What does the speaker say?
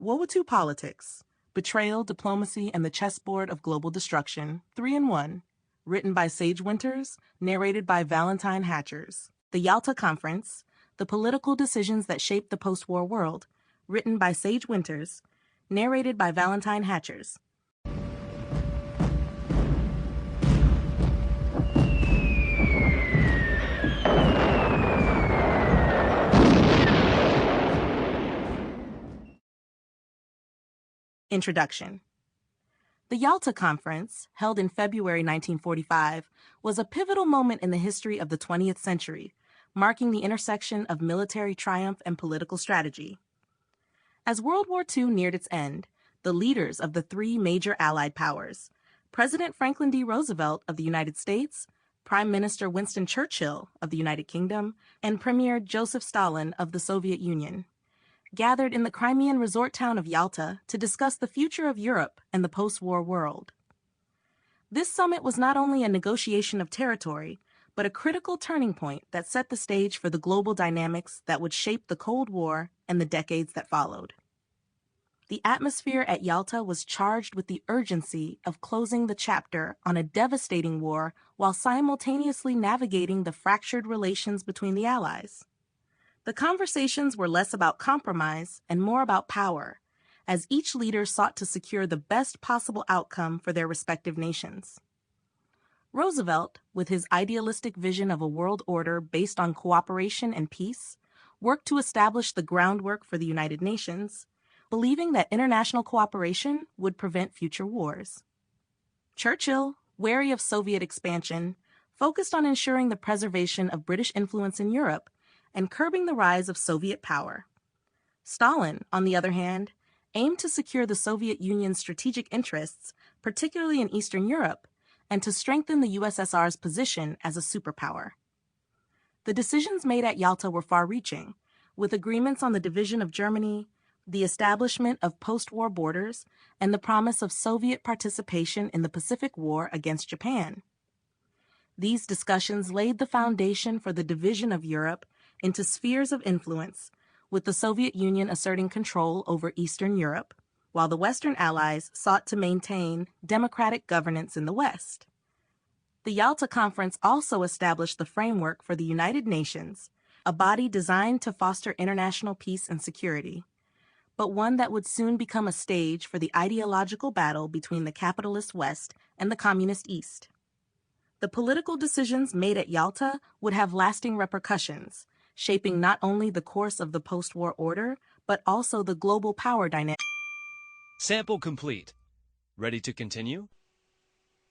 WWII Politics, Betrayal, Diplomacy, and the Chessboard of Global Destruction, 3-in-1, written by Sage Winters, narrated by Valentine Hatchers. The Yalta Conference, The Political Decisions That Shaped the Post-War World, written by Sage Winters, narrated by Valentine Hatchers. Introduction. The Yalta Conference, held in February 1945, was a pivotal moment in the history of the 20th century, marking the intersection of military triumph and political strategy. As World War II neared its end, the leaders of the three major Allied powers, President Franklin D. Roosevelt of the United States, Prime Minister Winston Churchill of the United Kingdom, and Premier Joseph Stalin of the Soviet Union, gathered in the Crimean resort town of Yalta to discuss the future of Europe and the post-war world. This summit was not only a negotiation of territory, but a critical turning point that set the stage for the global dynamics that would shape the Cold War and the decades that followed. The atmosphere at Yalta was charged with the urgency of closing the chapter on a devastating war while simultaneously navigating the fractured relations between the Allies. The conversations were less about compromise and more about power, as each leader sought to secure the best possible outcome for their respective nations. Roosevelt, with his idealistic vision of a world order based on cooperation and peace, worked to establish the groundwork for the United Nations, believing that international cooperation would prevent future wars. Churchill, wary of Soviet expansion, focused on ensuring the preservation of British influence in Europe and curbing the rise of Soviet power. Stalin, on the other hand, aimed to secure the Soviet Union's strategic interests, particularly in Eastern Europe, and to strengthen the USSR's position as a superpower. The decisions made at Yalta were far-reaching, with agreements on the division of Germany, the establishment of post-war borders, and the promise of Soviet participation in the Pacific War against Japan. These discussions laid the foundation for the division of Europe into spheres of influence, with the Soviet Union asserting control over Eastern Europe, while the Western Allies sought to maintain democratic governance in the West. The Yalta Conference also established the framework for the United Nations, a body designed to foster international peace and security, but one that would soon become a stage for the ideological battle between the capitalist West and the communist East. The political decisions made at Yalta would have lasting repercussions, shaping not only the course of the post-war order, but also the global power dynamic. Sample complete. Ready to continue?